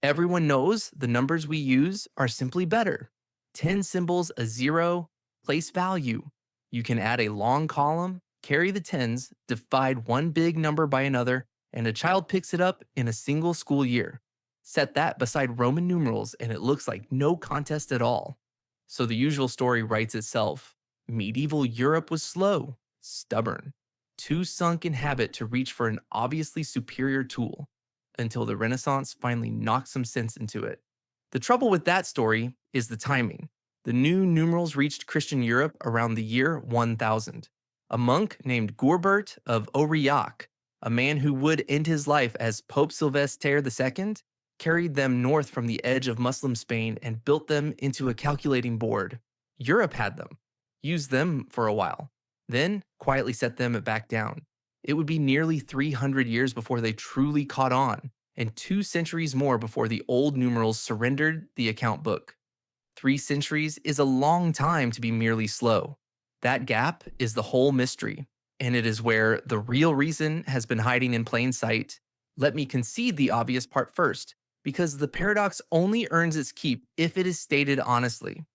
Everyone knows the numbers we use are simply better. 10 symbols, a zero, place value. You can add a long column, carry the tens, divide one big number by another, and a child picks it up in a single school year. Set that beside Roman numerals, and it looks like no contest at all. So the usual story writes itself. Medieval Europe was slow, stubborn, too sunk in habit to reach for an obviously superior tool until the Renaissance finally knocked some sense into it. The trouble with that story is the timing. The new numerals reached Christian Europe around the year 1000. A monk named Gurbert of Aurillac, a man who would end his life as Pope Sylvester II, carried them north from the edge of Muslim Spain and built them into a calculating board. Europe had them, used them for a while, then quietly set them back down. It would be nearly 300 years before they truly caught on, and 2 centuries more before the old numerals surrendered the account book. 3 centuries is a long time to be merely slow. That gap is the whole mystery, and it is where the real reason has been hiding in plain sight. Let me concede the obvious part first, because the paradox only earns its keep if it is stated honestly.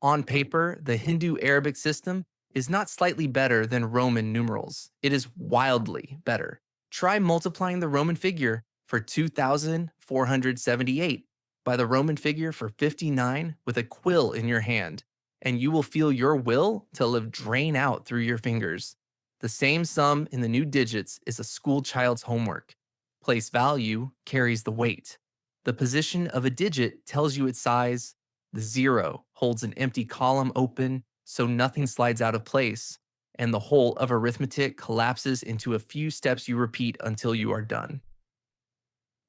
On paper, the Hindu-Arabic system is not slightly better than Roman numerals. It is wildly better. Try multiplying the Roman figure for 2,478 by the Roman figure for 59 with a quill in your hand, and you will feel your will to live drain out through your fingers. The same sum in the new digits is a school child's homework. Place value carries the weight. The position of a digit tells you its size. The zero holds an empty column open so nothing slides out of place, and the whole of arithmetic collapses into a few steps you repeat until you are done.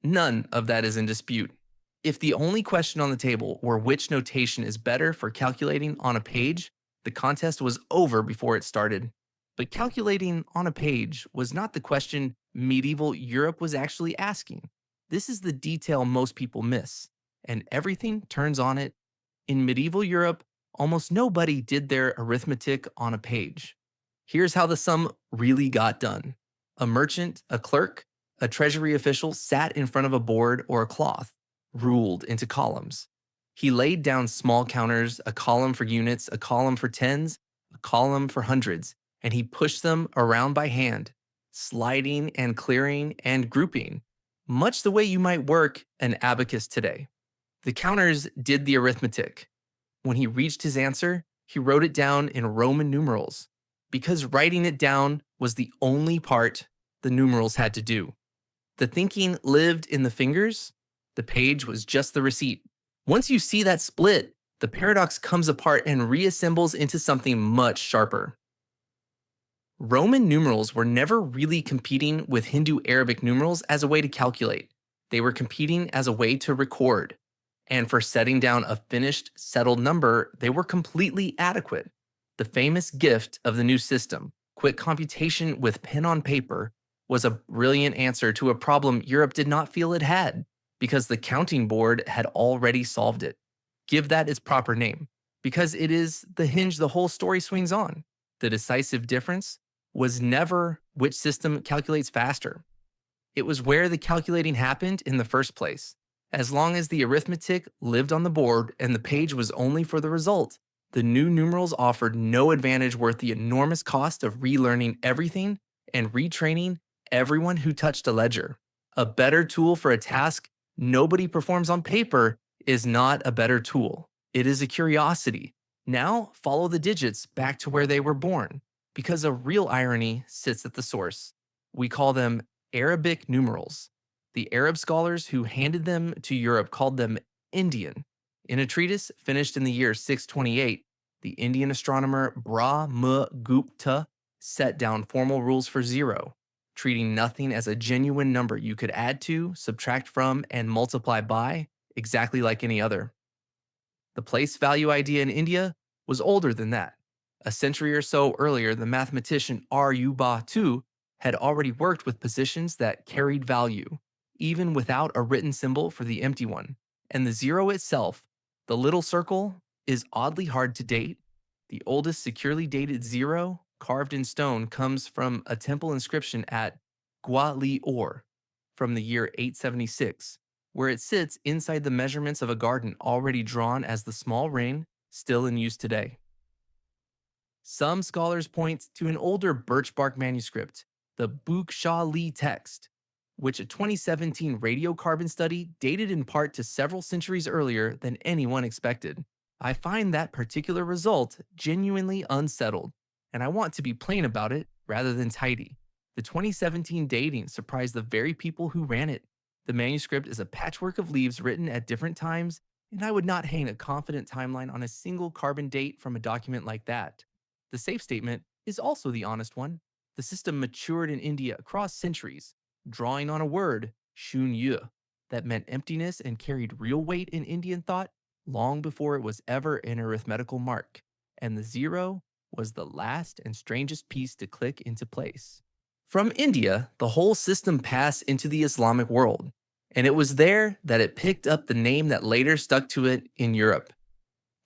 None of that is in dispute. If the only question on the table were which notation is better for calculating on a page, the contest was over before it started. But calculating on a page was not the question medieval Europe was actually asking. This is the detail most people miss, and everything turns on it. In medieval Europe, almost nobody did their arithmetic on a page. Here's how the sum really got done. A merchant, a clerk, a treasury official sat in front of a board or a cloth, ruled into columns. He laid down small counters, a column for units, a column for tens, a column for hundreds, and he pushed them around by hand, sliding and clearing and grouping, much the way you might work an abacus today. The counters did the arithmetic. When he reached his answer, he wrote it down in Roman numerals, because writing it down was the only part the numerals had to do. The thinking lived in the fingers. The page was just the receipt. Once you see that split, the paradox comes apart and reassembles into something much sharper. Roman numerals were never really competing with Hindu-Arabic numerals as a way to calculate. They were competing as a way to record. And for setting down a finished, settled number, they were completely adequate. The famous gift of the new system, quick computation with pen on paper, was a brilliant answer to a problem Europe did not feel it had, because the counting board had already solved it. Give that its proper name, because it is the hinge the whole story swings on. The decisive difference was never which system calculates faster. It was where the calculating happened in the first place. As long as the arithmetic lived on the board and the page was only for the result, the new numerals offered no advantage worth the enormous cost of relearning everything and retraining everyone who touched a ledger. A better tool for a task nobody performs on paper is not a better tool. It is a curiosity. Now follow the digits back to where they were born, because a real irony sits at the source. We call them Arabic numerals. The Arab scholars who handed them to Europe called them Indian. In a treatise finished in the year 628, the Indian astronomer Brahmagupta set down formal rules for zero, treating nothing as a genuine number you could add to, subtract from, and multiply by, exactly like any other. The place value idea in India was older than that. A century or so earlier, the mathematician Aryabhata had already worked with positions that carried value, even without a written symbol for the empty one. And the zero itself, the little circle, is oddly hard to date. The oldest securely dated zero, carved in stone, comes from a temple inscription at Gwalior from the year 876. where it sits inside the measurements of a garden already drawn as the small ring still in use today. Some scholars point to an older birch bark manuscript, the Bukhshali text, which a 2017 radiocarbon study dated in part to several centuries earlier than anyone expected. I find that particular result genuinely unsettled, and I want to be plain about it rather than tidy. The 2017 dating surprised the very people who ran it. The manuscript is a patchwork of leaves written at different times, and I would not hang a confident timeline on a single carbon date from a document like that. The safe statement is also the honest one. The system matured in India across centuries, drawing on a word, shunya, that meant emptiness and carried real weight in Indian thought long before it was ever an arithmetical mark. And the zero was the last and strangest piece to click into place. From India, the whole system passed into the Islamic world, and it was there that it picked up the name that later stuck to it in Europe.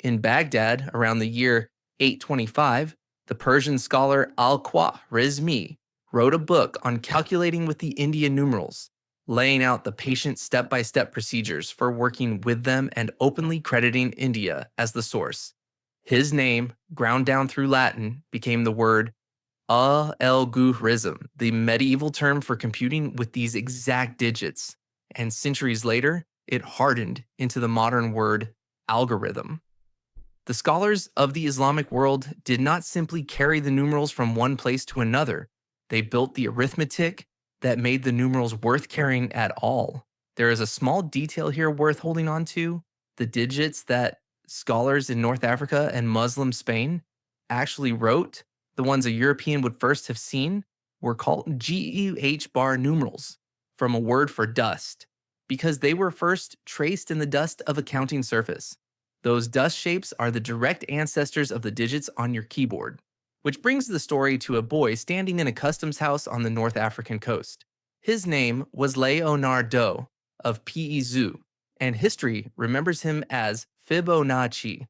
In Baghdad, around the year 825, the Persian scholar al-Khwarizmi wrote a book on calculating with the Indian numerals, laying out the patient step-by-step procedures for working with them and openly crediting India as the source. His name, ground down through Latin, became the word al-Khwarizm, the medieval term for computing with these exact digits, and centuries later, it hardened into the modern word algorithm. The scholars of the Islamic world did not simply carry the numerals from one place to another. They built the arithmetic that made the numerals worth carrying at all. There is a small detail here worth holding on to. The digits that scholars in North Africa and Muslim Spain actually wrote, the ones a European would first have seen, were called GUH bar numerals, from a word for dust, because they were first traced in the dust of a counting surface. Those dust shapes are the direct ancestors of the digits on your keyboard, which brings the story to a boy standing in a customs house on the North African coast. His name was Leonardo of Pizzu, and history remembers him as Fibonacci.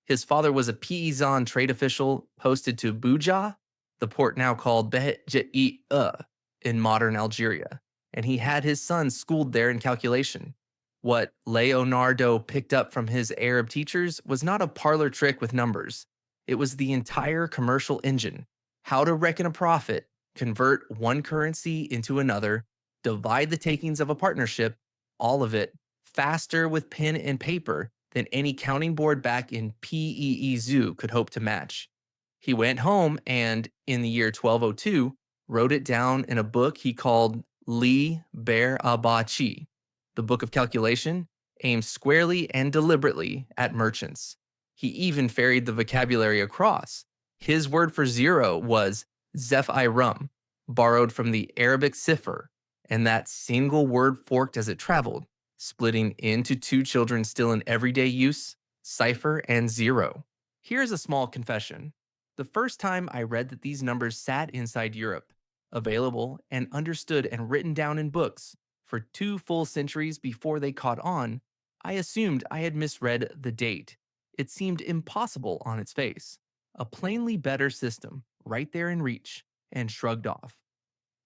His father was a Pizan trade official posted to Buja, the port now called Bejaia in modern Algeria, and he had his son schooled there in calculation. What Leonardo picked up from his Arab teachers was not a parlor trick with numbers. It was the entire commercial engine. How to reckon a profit, convert one currency into another, divide the takings of a partnership, all of it faster with pen and paper than any counting board back in Pee Zoo could hope to match. He went home and, in the year 1202, wrote it down in a book he called Liber Abaci. The book of calculation aimed squarely and deliberately at merchants. He even ferried the vocabulary across. His word for zero was zeph-i-rum, borrowed from the Arabic cipher, and that single word forked as it traveled, splitting into two children still in everyday use, cipher and zero. Here's a small confession. The first time I read that these numbers sat inside Europe, available and understood and written down in books, for 2 full centuries before they caught on, I assumed I had misread the date. It seemed impossible on its face. A plainly better system, right there in reach, and shrugged off.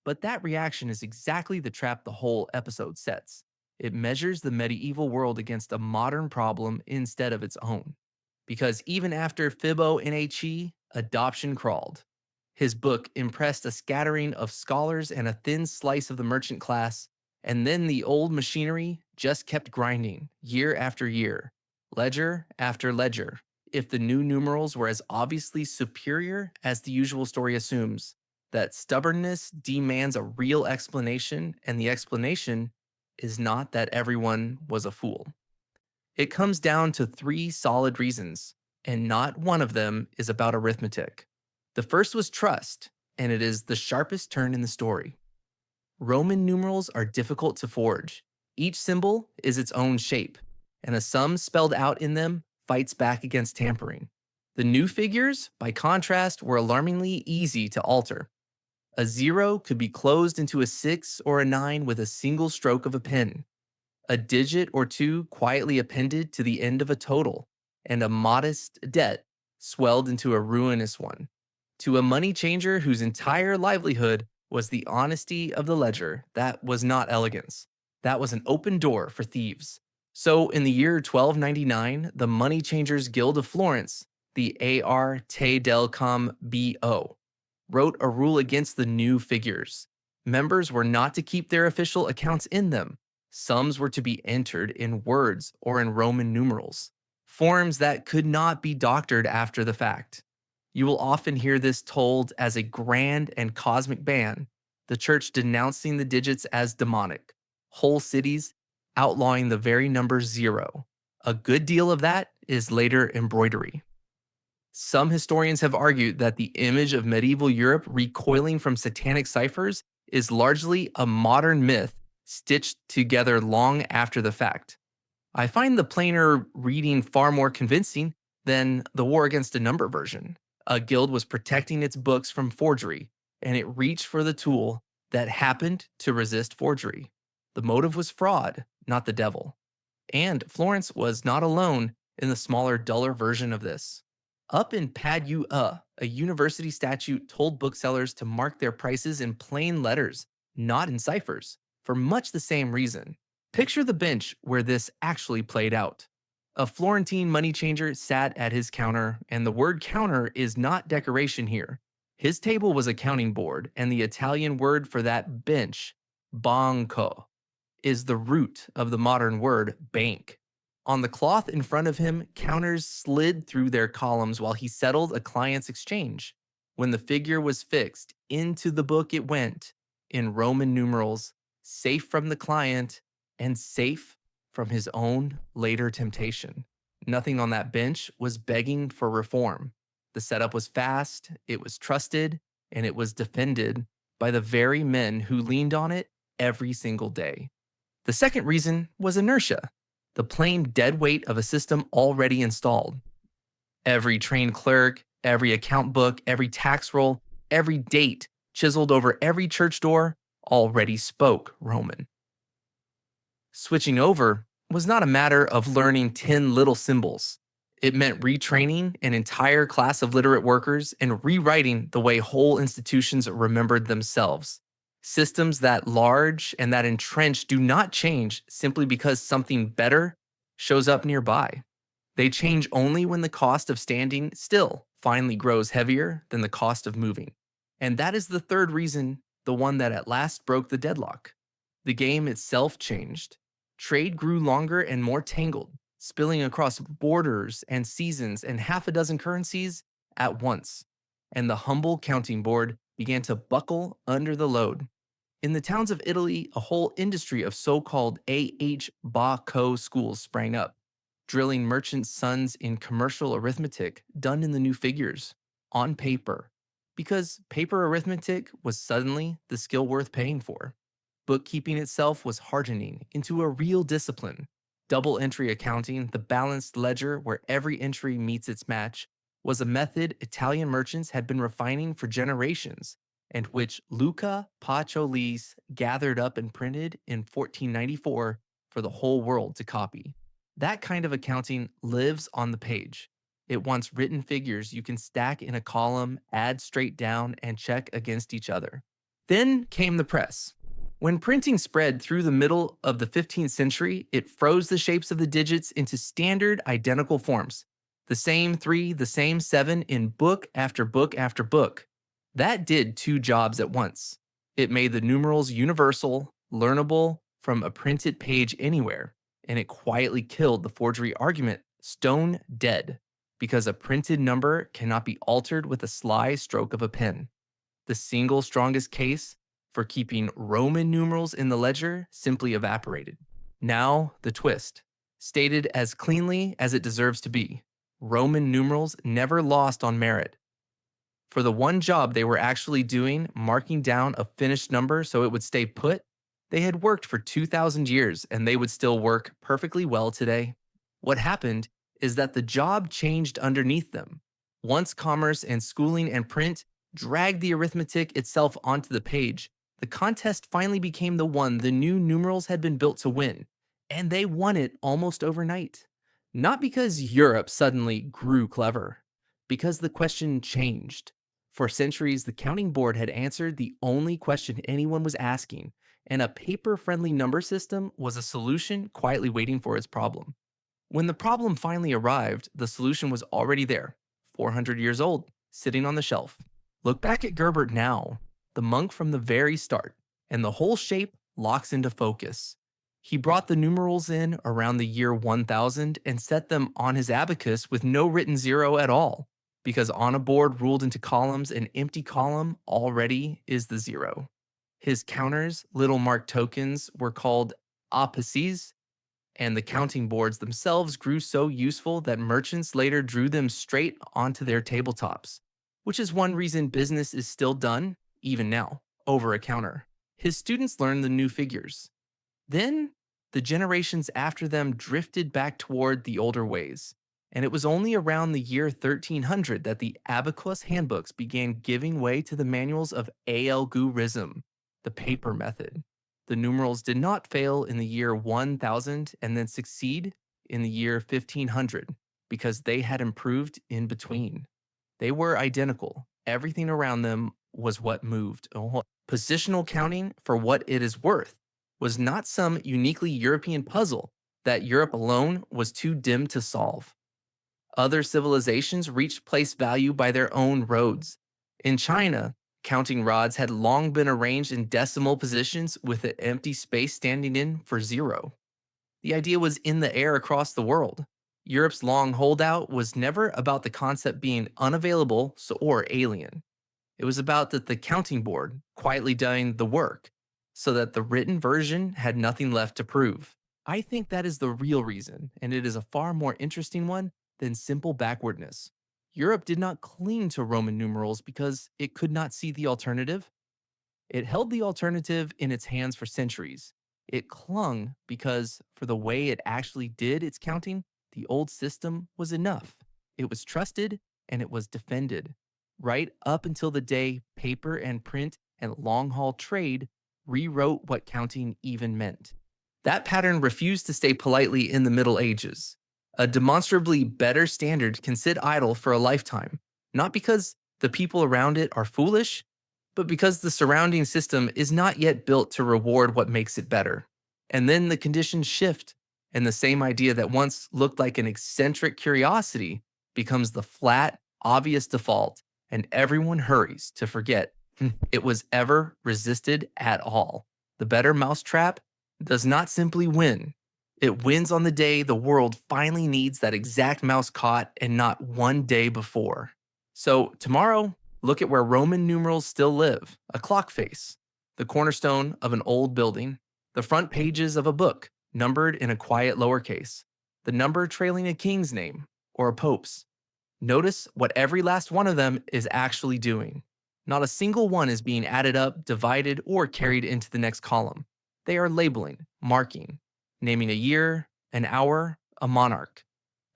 But that reaction is exactly the trap the whole episode sets. It measures the medieval world against a modern problem instead of its own. Because even after Fibonacci, adoption crawled. His book impressed a scattering of scholars and a thin slice of the merchant class, and then the old machinery just kept grinding, year after year, ledger after ledger. If the new numerals were as obviously superior as the usual story assumes, that stubbornness demands a real explanation, and the explanation is not that everyone was a fool. It comes down to 3 solid reasons, and not one of them is about arithmetic. The first was trust, and it is the sharpest turn in the story. Roman numerals are difficult to forge. Each symbol is its own shape, and a sum spelled out in them fights back against tampering. The new figures, by contrast, were alarmingly easy to alter. A 0 could be closed into a 6 or a 9 with a single stroke of a pen. A digit or two quietly appended to the end of a total, and a modest debt swelled into a ruinous one. To a money changer whose entire livelihood was the honesty of the ledger, that was not elegance. That was an open door for thieves. So, in the year 1299, the Money Changers Guild of Florence, the AR Te del Com BO, wrote a rule against the new figures. Members were not to keep their official accounts in them. Sums were to be entered in words or in Roman numerals, forms that could not be doctored after the fact. You will often hear this told as a grand and cosmic ban, the church denouncing the digits as demonic, whole cities outlawing the very number zero. A good deal of that is later embroidery. Some historians have argued that the image of medieval Europe recoiling from satanic ciphers is largely a modern myth stitched together long after the fact. I find the plainer reading far more convincing than the War Against a Number version. A guild was protecting its books from forgery, and it reached for the tool that happened to resist forgery. The motive was fraud, not the devil. And Florence was not alone in the smaller, duller version of this. Up in Padua, a university statute told booksellers to mark their prices in plain letters, not in ciphers, for much the same reason. Picture the bench where this actually played out. A Florentine money changer sat at his counter, and the word counter is not decoration here. His table was a counting board, and the Italian word for that bench, banco, is the root of the modern word bank. On the cloth in front of him, counters slid through their columns while he settled a client's exchange. When the figure was fixed, into the book it went, in Roman numerals, safe from the client and safe from his own later temptation. Nothing on that bench was begging for reform. The setup was fast, it was trusted, and it was defended by the very men who leaned on it every single day. The second reason was inertia, the plain dead weight of a system already installed. Every trained clerk, every account book, every tax roll, every date chiseled over every church door already spoke Roman. Switching over was not a matter of learning 10 little symbols. It meant retraining an entire class of literate workers and rewriting the way whole institutions remembered themselves. Systems that large and that entrenched do not change simply because something better shows up nearby. They change only when the cost of standing still finally grows heavier than the cost of moving. And that is the third reason, the one that at last broke the deadlock. The game itself changed. Trade grew longer and more tangled, spilling across borders and seasons and half a dozen currencies at once. And the humble counting board began to buckle under the load. In the towns of Italy, a whole industry of so-called Baco schools sprang up, drilling merchants' sons in commercial arithmetic done in the new figures, on paper, because paper arithmetic was suddenly the skill worth paying for. Bookkeeping itself was hardening into a real discipline. Double entry accounting, the balanced ledger where every entry meets its match, was a method Italian merchants had been refining for generations, and which Luca Pacioli's gathered up and printed in 1494 for the whole world to copy. That kind of accounting lives on the page. It wants written figures you can stack in a column, add straight down, and check against each other. Then came the press. When printing spread through the middle of the 15th century, it froze the shapes of the digits into standard identical forms. The same 3, the same 7 in book after book after book. That did two jobs at once. It made the numerals universal, learnable from a printed page anywhere, and it quietly killed the forgery argument stone dead, because a printed number cannot be altered with a sly stroke of a pen. The single strongest case for keeping Roman numerals in the ledger simply evaporated. Now, the twist. Stated as cleanly as it deserves to be, Roman numerals never lost on merit. For the one job they were actually doing, marking down a finished number so it would stay put, they had worked for 2,000 years and they would still work perfectly well today. What happened is that the job changed underneath them. Once commerce and schooling and print dragged the arithmetic itself onto the page, the contest finally became the one the new numerals had been built to win, and they won it almost overnight. Not because Europe suddenly grew clever, because the question changed. For centuries, the counting board had answered the only question anyone was asking, and a paper-friendly number system was a solution quietly waiting for its problem. When the problem finally arrived, the solution was already there, 400 years old, sitting on the shelf. Look back at Gerbert now, the monk from the very start, and the whole shape locks into focus. He brought the numerals in around the year 1000 and set them on his abacus with no written zero at all, because on a board ruled into columns, an empty column already is the zero. His counters, little marked tokens, were called apices, and the counting boards themselves grew so useful that merchants later drew them straight onto their tabletops, which is one reason business is still done, even now, over a counter. His students learned the new figures. Then, the generations after them drifted back toward the older ways, and it was only around the year 1300 that the abacus handbooks began giving way to the manuals of al-Khwarizmi, the paper method. The numerals did not fail in the year 1000 and then succeed in the year 1500 because they had improved in between. They were identical. Everything around them was what moved. Positional counting, for what it is worth, was not some uniquely European puzzle that Europe alone was too dim to solve. Other civilizations reached place value by their own roads. In China, counting rods had long been arranged in decimal positions with an empty space standing in for zero. The idea was in the air across the world. Europe's long holdout was never about the concept being unavailable or alien. It was about that the counting board quietly doing the work so that the written version had nothing left to prove. I think that is the real reason, and it is a far more interesting one than simple backwardness. Europe did not cling to Roman numerals because it could not see the alternative. It held the alternative in its hands for centuries. It clung because, for the way it actually did its counting, the old system was enough. It was trusted and it was defended, right up until the day paper and print and long haul trade rewrote what counting even meant. That pattern refused to stay politely in the Middle Ages. A demonstrably better standard can sit idle for a lifetime, not because the people around it are foolish, but because the surrounding system is not yet built to reward what makes it better. And then the conditions shift, and the same idea that once looked like an eccentric curiosity becomes the flat, obvious default, and everyone hurries to forget it was ever resisted at all. The better mousetrap does not simply win. It wins on the day the world finally needs that exact mouse caught and not one day before. So tomorrow, look at where Roman numerals still live: a clock face, the cornerstone of an old building, the front pages of a book numbered in a quiet lowercase, the number trailing a king's name or a pope's. Notice what every last one of them is actually doing. Not a single one is being added up, divided, or carried into the next column. They are labeling, marking, naming a year, an hour, a monarch.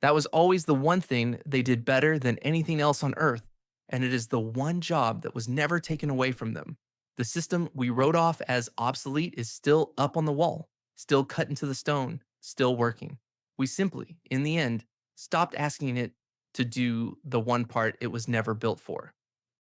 That was always the one thing they did better than anything else on earth, and it is the one job that was never taken away from them. The system we wrote off as obsolete is still up on the wall, still cut into the stone, still working. We simply, in the end, stopped asking it to do the one part it was never built for.